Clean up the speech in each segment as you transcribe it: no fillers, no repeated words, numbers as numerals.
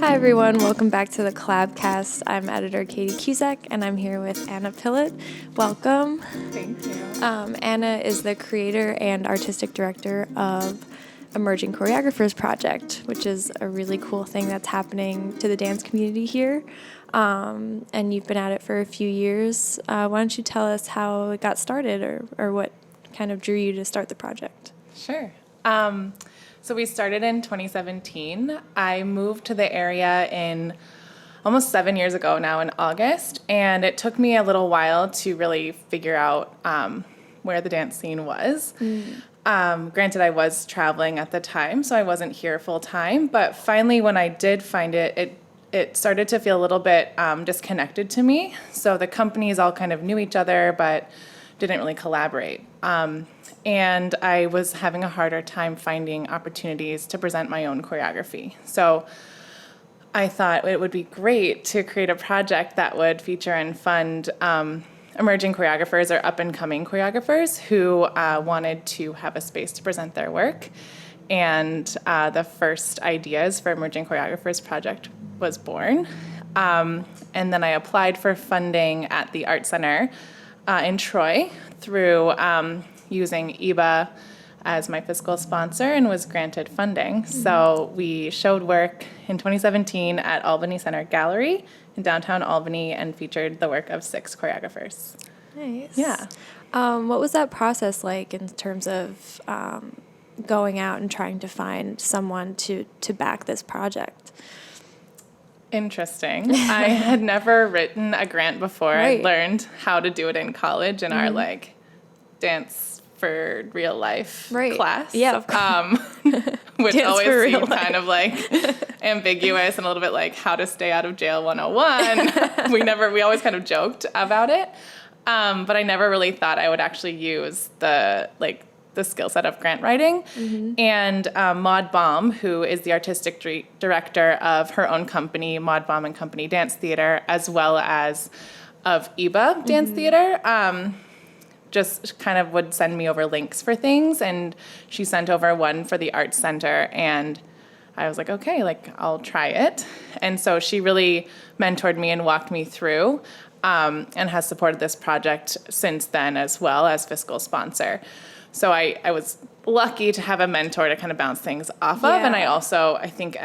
Hi everyone, welcome back to the CollabCast. I'm editor Katie Cusack and I'm here with Anna Pillot. Welcome. Thank you. Anna is the creator and artistic director of Emerging Choreographers Project, which is a really cool thing that's happening to the dance community here. And you've been at it for a few years. Why don't you tell us how it got started or what kind of drew you to start the project? Sure. So we started in 2017. I moved to the area in almost 7 years ago now in August, and it took me a little while to really figure out where the dance scene was. Granted, I was traveling at the time, so I wasn't here full time, but finally when I did find it, it started to feel a little bit disconnected to me. So the companies all kind of knew each other, but didn't really collaborate. And I was having a harder time finding opportunities to present my own choreography. So I thought it would be great to create a project that would feature and fund emerging choreographers or up-and-coming choreographers who wanted to have a space to present their work. And the first ideas for Emerging Choreographers Project was born. And then I applied for funding at the Art Center in Troy through using EBA as my fiscal sponsor and was granted funding. So we showed work in 2017 at Albany Center Gallery in downtown Albany and featured the work of 6 choreographers. Nice. Yeah. What was that process like in terms of going out and trying to find someone to back this project? Interesting. I had never written a grant before. Right. I learned how to do it in college in our dance for real life class. Yeah, of course. Which Dance always for real seemed kind of like ambiguous and a little bit like how to stay out of jail 101. We always kind of joked about it. But I never really thought I would actually use the skill set of grant writing. And Maud Baum, who is the artistic director of her own company, Maud Baum and Company Dance Theater, as well as of EBA Dance Theater, just kind of would send me over links for things. And she sent over one for the Art Center. And I was like, okay, I'll try it. And so she really mentored me and walked me through and has supported this project since then as well as fiscal sponsor. So I was lucky to have a mentor to kind of bounce things off of. And I also, I think,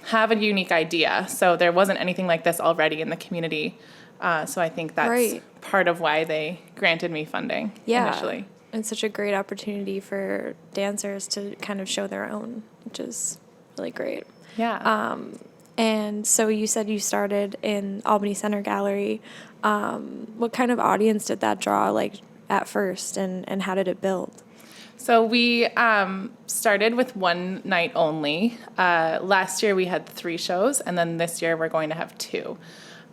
have a unique idea. So there wasn't anything like this already in the community. So I think that's part of why they granted me funding initially. It's such a great opportunity for dancers to kind of show their own, which is really great. Yeah. And so you said you started in Albany Center Gallery. What kind of audience did that draw at first, and how did it build? So we started with one night only. Last year we had 3 shows, and then this year we're going to have 2.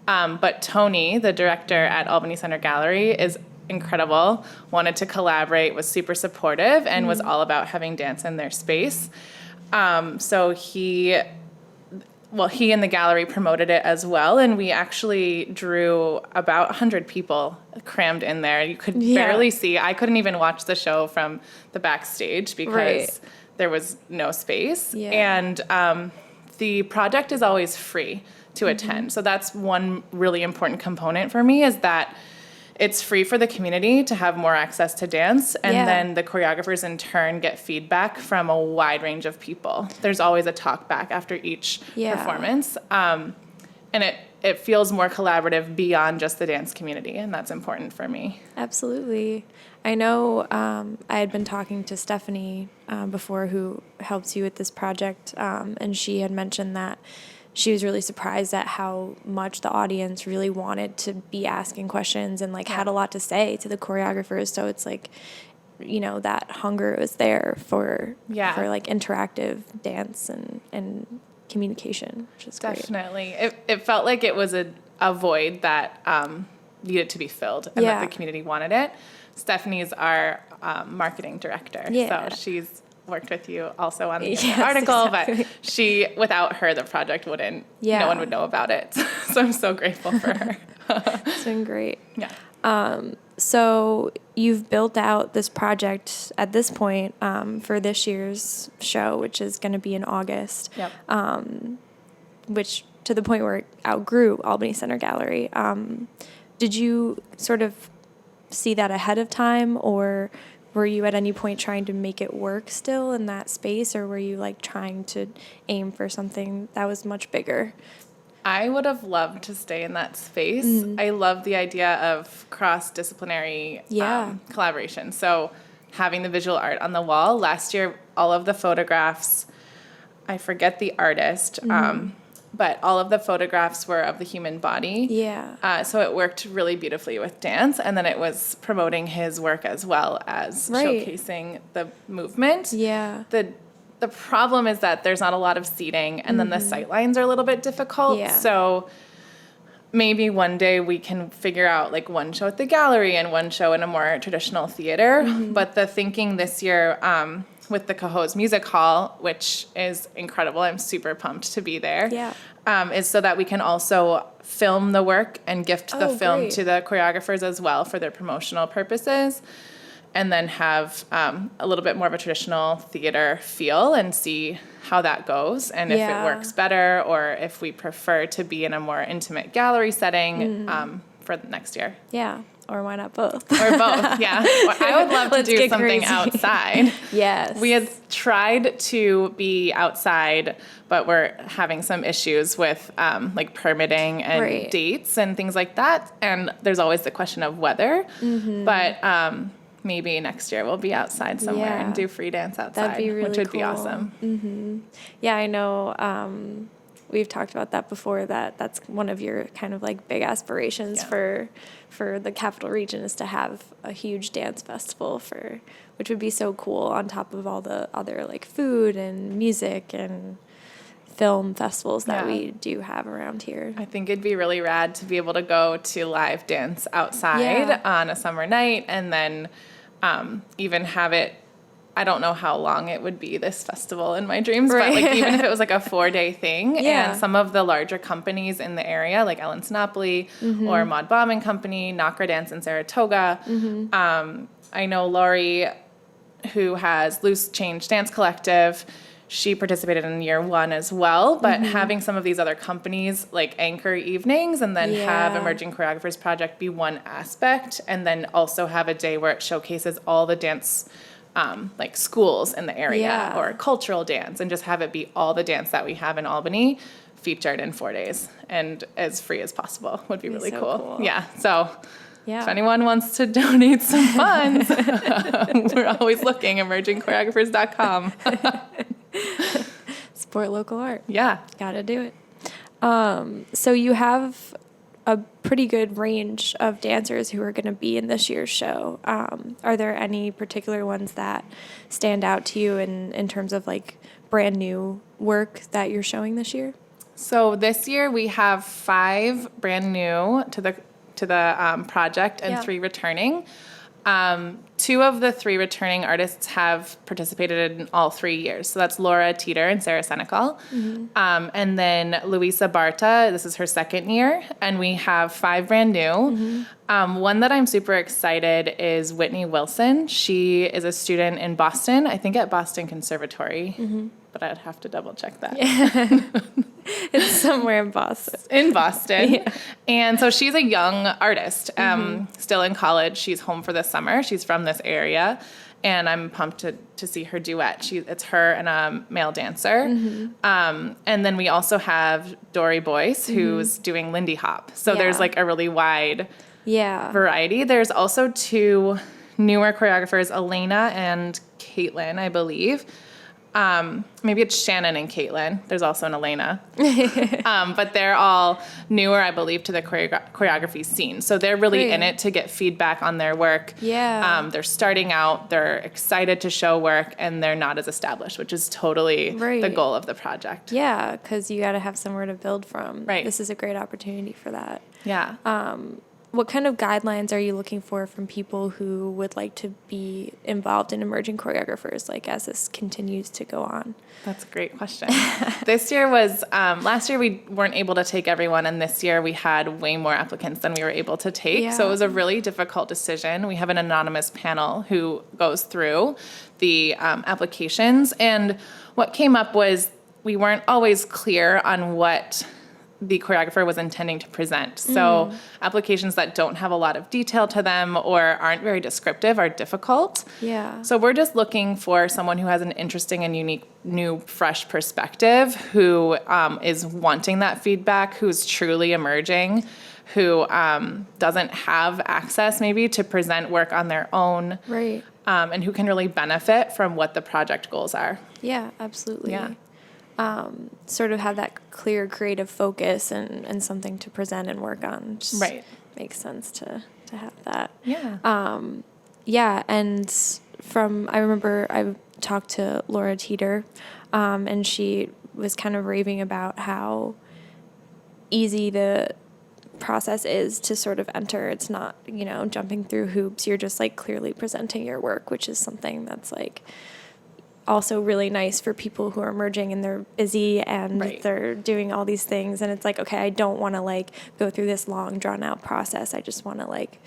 But Tony, the director at Albany Center Gallery, is incredible, wanted to collaborate, was super supportive, and was all about having dance in their space. So he and the gallery promoted it as well, and we actually drew about 100 people crammed in there. You could barely see. I couldn't even watch the show from the backstage because there was no space. Yeah. And the project is always free to attend. So that's one really important component for me, is that it's free for the community to have more access to dance, and then the choreographers in turn get feedback from a wide range of people. There's always a talk back after each performance, and it feels more collaborative beyond just the dance community, and that's important for me. Absolutely. I know I had been talking to Stephanie before, who helps you with this project, and she had mentioned that she was really surprised at how much the audience really wanted to be asking questions and had a lot to say to the choreographers. So it's that hunger was there for interactive dance and communication, which is great. Definitely. It felt like it was a void that needed to be filled and that the community wanted it. Stephanie's our marketing director. So she's worked with you also on the article, but without her, the project wouldn't, no one would know about it. So I'm so grateful for her. It's been great. Yeah. So you've built out this project at this point for this year's show, which is going to be in August. Yep. which to the point where it outgrew Albany Center Gallery. Did you sort of see that ahead of time, or were you at any point trying to make it work still in that space, or were you like trying to aim for something that was much bigger? I would have loved to stay in that space. I love the idea of cross-disciplinary collaboration. So having the visual art on the wall. Last year, all of the photographs, I forget the artist, but all of the photographs were of the human body. Yeah. So it worked really beautifully with dance, and then it was promoting his work as well as showcasing the movement. Yeah. The problem is that there's not a lot of seating, and then the sight lines are a little bit difficult. Yeah. So maybe one day we can figure out like one show at the gallery and one show in a more traditional theater. But the thinking this year with the Cohoes Music Hall, which is incredible, I'm super pumped to be there, is so that we can also film the work and gift the film to the choreographers as well for their promotional purposes, and then have a little bit more of a traditional theater feel and see how that goes, and if it works better, or if we prefer to be in a more intimate gallery setting for the next year. Yeah. Or why not both? Or both, yeah. I would love to do something crazy outside. Yes. We had tried to be outside, but we're having some issues with like permitting and dates and things like that. And there's always the question of weather. But maybe next year we'll be outside somewhere and do free dance outside, that'd be really which would cool. be awesome. Yeah, I know. We've talked about that before, that's one of your kind of like big aspirations for the Capital Region, is to have a huge dance festival, which would be so cool, on top of all the other like food and music and film festivals that we do have around here. I think it'd be really rad to be able to go to live dance outside on a summer night, and then even have it, I don't know how long it would be, this festival in my dreams, but like even if it was like a 4-day thing, and some of the larger companies in the area, like Ellen Sinopoli or Maud Baum and Company, Knocker Dance in Saratoga. I know Laurie, who has Loose Change Dance Collective, she participated in year 1 as well, but having some of these other companies like anchor evenings, and then have Emerging Choreographers Project be one aspect, and then also have a day where it showcases all the dance like schools in the area or cultural dance, and just have it be all the dance that we have in Albany featured in 4 days and as free as possible would be really so cool. Yeah. So if anyone wants to donate some funds, we're always looking, emergingchoreographers.com. Support local art. Yeah. Gotta do it. So you have a pretty good range of dancers who are going to be in this year's show. Are there any particular ones that stand out to you in terms of like brand new work that you're showing this year? So this year we have 5 brand new to the project, and 3 returning. 2 of the 3 returning artists have participated in all 3 years. So that's Laura Teeter and Sarah Senecal. And then Luisa Barta, this is her 2nd year. And we have 5 brand new. One that I'm super excited is Whitney Wilson. She is a student in Boston, I think at Boston Conservatory. But I'd have to double check that. It's somewhere in Boston. In Boston. And so she's a young artist, still in college. She's home for the summer. She's from this area. And I'm pumped to see her duet. It's her and a male dancer. And then we also have Dory Boyce, who's doing Lindy Hop. So there's like a really wide variety. There's also 2 newer choreographers, Elena and Caitlin, I believe. Maybe it's Shannon and Caitlin. There's also an Elena. But they're all newer, I believe, to the choreography scene. So they're really in it to get feedback on their work. They're starting out, they're excited to show work, and they're not as established, which is totally the goal of the project. Yeah, because you got to have somewhere to build from. Right. This is a great opportunity for that. Yeah. What kind of guidelines are you looking for from people who would like to be involved in emerging choreographers, like as this continues to go on? That's a great question. This year was, last year we weren't able to take everyone, and this year we had way more applicants than we were able to take. So it was a really difficult decision. We have an anonymous panel who goes through the applications, and what came up was we weren't always clear on what the choreographer was intending to present. So applications that don't have a lot of detail to them or aren't very descriptive are difficult. Yeah. So we're just looking for someone who has an interesting and unique, new, fresh perspective, who is wanting that feedback, who's truly emerging, who doesn't have access maybe to present work on their own. Right. And who can really benefit from what the project goals are. Yeah, absolutely. Yeah. Sort of have that clear creative focus and something to present and work on. Just Right. makes sense to have that. Yeah. Yeah, and I remember I talked to Laura Teeter, and she was kind of raving about how easy the process is to sort of enter. It's not, jumping through hoops. You're just like clearly presenting your work, which is something that's like also really nice for people who are emerging and they're busy and Right. they're doing all these things. And it's like, okay, I don't want to like go through this long drawn out process. I just want to like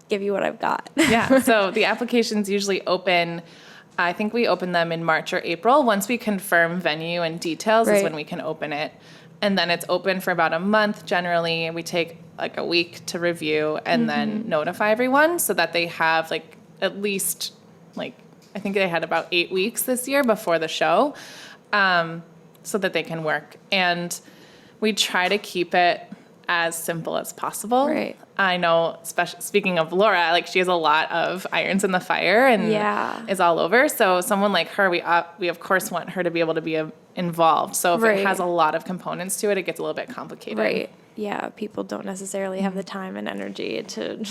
give you what I've got. Yeah. So the applications usually open, I think we open them in March or April. Once we confirm venue and details is Right. when we can open it. And then it's open for about a month generally. We take like a week to review and then notify everyone so that they have like at least like, I think they had about 8 weeks this year before the show, so that they can work. And we try to keep it as simple as possible. Right. I know, speaking of Laura, like she has a lot of irons in the fire and Yeah. is all over. So someone like her, we of course want her to be able to be involved. So if Right. it has a lot of components to it, it gets a little bit complicated. Right. Yeah. People don't necessarily have the time and energy to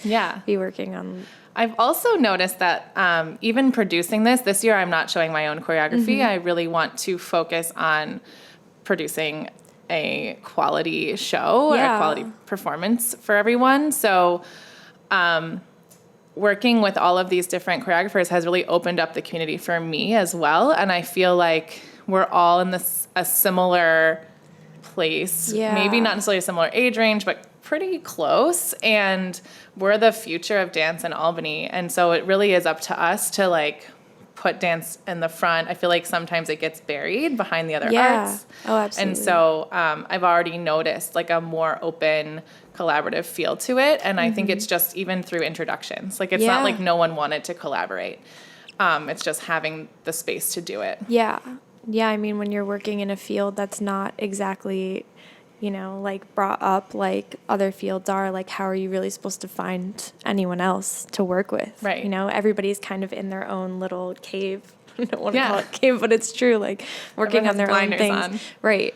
Yeah. be working on. I've also noticed that even producing this year, I'm not showing my own choreography. I really want to focus on producing a quality show or Yeah. a quality performance for everyone. So working with all of these different choreographers has really opened up the community for me as well. And I feel like we're all in a similar place. Yeah. Maybe not necessarily a similar age range, but pretty close. And we're the future of dance in Albany. And so it really is up to us to like put dance in the front. I feel like sometimes it gets buried behind the other Yeah. arts. Oh, absolutely. And so I've already noticed like a more open, collaborative feel to it. And I think it's just even through introductions. Like it's Yeah. not like no one wanted to collaborate. It's just having the space to do it. Yeah. Yeah. I mean, when you're working in a field that's not exactly, like brought up like other fields are, like, how are you really supposed to find anyone else to work with? Right. Everybody's kind of in their own little cave. I don't want to Yeah. call it cave, but it's true. Like working Everyone on has their own blinders things. on. Right.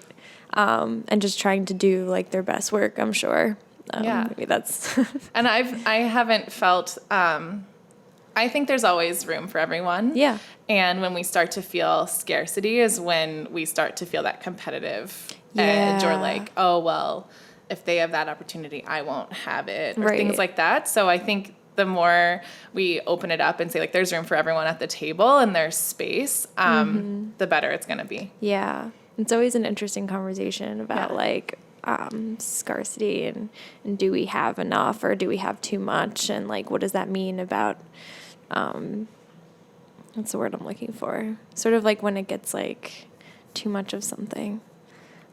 And just trying to do like their best work, I'm sure. Yeah. Maybe that's, And I haven't felt, I think there's always room for everyone. yeah. And when we start to feel scarcity is when we start to feel that competitive edge or Yeah. like, oh, well, if they have that opportunity, I won't have it or Right. things like that. So I think the more we open it up and say like, there's room for everyone at the table and there's space, the better it's going to be. Yeah. It's always an interesting conversation about Yeah. like scarcity and do we have enough or do we have too much, and like what does that mean about what's the word I'm looking for? Sort of like when it gets like too much of something.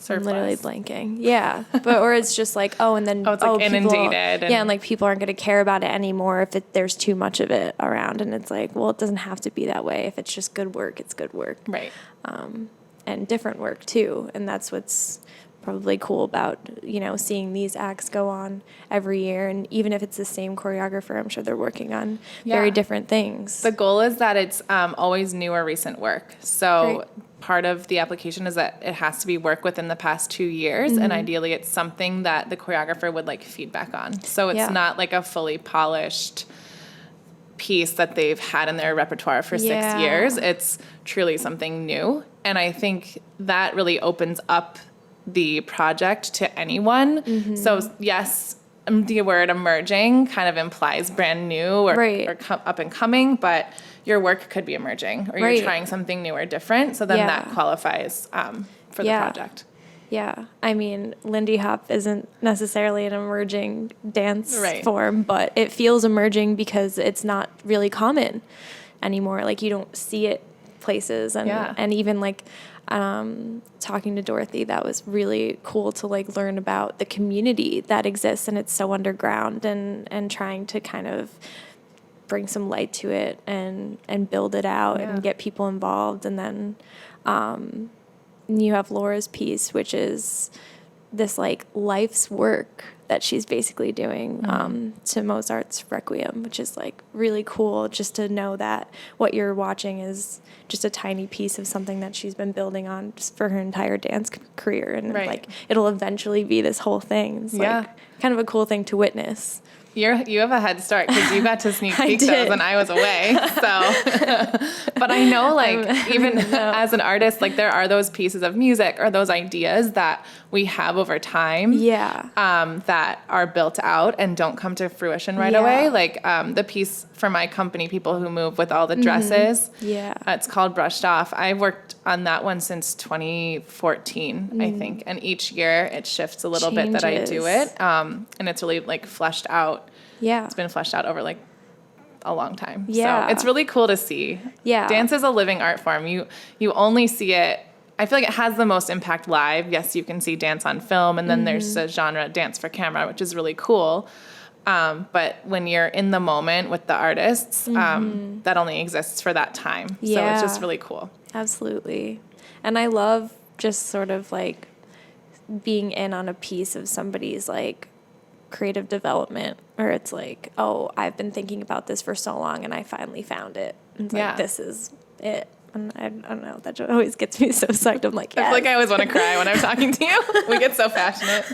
I'm literally blanking. Yeah. Or it's just like, and then it's like people, inundated. and like people aren't going to care about it anymore if there's too much of it around. And it's like, well, it doesn't have to be that way. If it's just good work, it's good work. Right. And different work too. And that's what's probably cool about, seeing these acts go on every year. And even if it's the same choreographer, I'm sure they're working on very different things. The goal is that it's always new or recent work. So Great. part of the application is that it has to be work within the past 2 years. And ideally it's something that the choreographer would like feedback on. So it's not like a fully polished piece that they've had in their repertoire for 6 Yeah. years. It's truly something new. And I think that really opens up the project to anyone. So yes, the word emerging kind of implies brand new or up and coming, but your work could be emerging or you're trying something new or different. So then that qualifies for the project. Yeah. I mean, Lindy Hop isn't necessarily an emerging dance form, but it feels emerging because it's not really common anymore. Like you don't see it places. And, Yeah. and even like talking to Dorothy, that was really cool to like learn about the community that exists, and it's so underground, and trying to kind of bring some light to it and build it out Yeah. and get people involved. And then you have Laura's piece, which is this like life's work that she's basically doing to Mozart's Requiem, which is like really cool just to know that what you're watching is just a tiny piece of something that she's been building on just for her entire dance career. And Right. like it'll eventually be this whole thing. It's Yeah. like kind of a cool thing to witness. You have a head start because you got to sneak I peek did. those and I was away. So, but I know, like, even as an artist, like, there are those pieces of music or those ideas that we have over time. Yeah. That are built out and don't come to fruition right Yeah. away. Like, the piece for my company, People Who Move, with all the dresses. Yeah. It's called Brushed Off. I've worked on that one since 2014, I think. And each year it shifts a little bit that I do Changes. it. And it's really like fleshed out. Yeah. It's been fleshed out over like a long time. Yeah. So it's really cool to see. Yeah. Dance is a living art form. You only see it. I feel like it has the most impact live. Yes, you can see dance on film, and then there's a genre, dance for camera, which is really cool. But when you're in the moment with the artists, that only exists for that time. So Yeah. it's just really cool. Absolutely. And I love just sort of like being in on a piece of somebody's like creative development, where it's like, oh, I've been thinking about this for so long and I finally found it. And it's Yeah. like, this is it. And I don't know, that always gets me so psyched. I'm like, I yes. feel like I always want to cry when I'm talking to you. We get so passionate.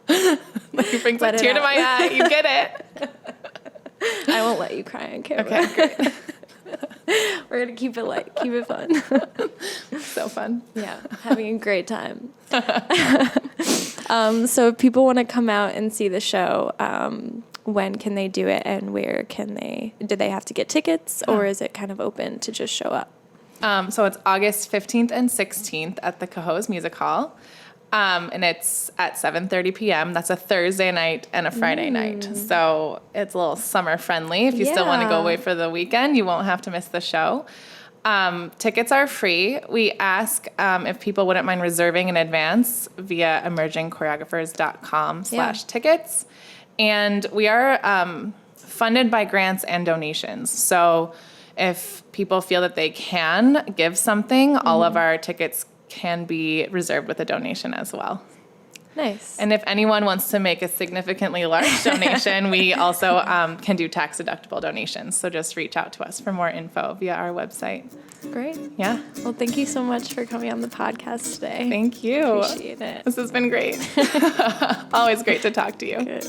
Like it brings a Let it tear to out. my eye. You get it. I won't let you cry on camera. Okay, great. We're going to keep it light, keep it fun. So fun. Yeah, having a great time. So if people want to come out and see the show, when can they do it, and where can they? Do they have to get tickets, or is it kind of open to just show up? So it's August 15th and 16th at the Cohoes Music Hall. And it's at 7:30 p.m. That's a Thursday night and a Friday night. So it's a little summer friendly. If you still want to go Yeah. away for the weekend, you won't have to miss the show. Tickets are free. We ask if people wouldn't mind reserving in advance via emergingchoreographers.com/tickets. And we are funded by grants and donations. So if people feel that they can give something, all of our tickets can be reserved with a donation as well. Nice. And if anyone wants to make a significantly large donation, we also can do tax-deductible donations. So just reach out to us for more info via our website. Great. Yeah. Well, thank you so much for coming on the podcast today. Thank you. Appreciate it. This has been great. Always great to talk to you. Good.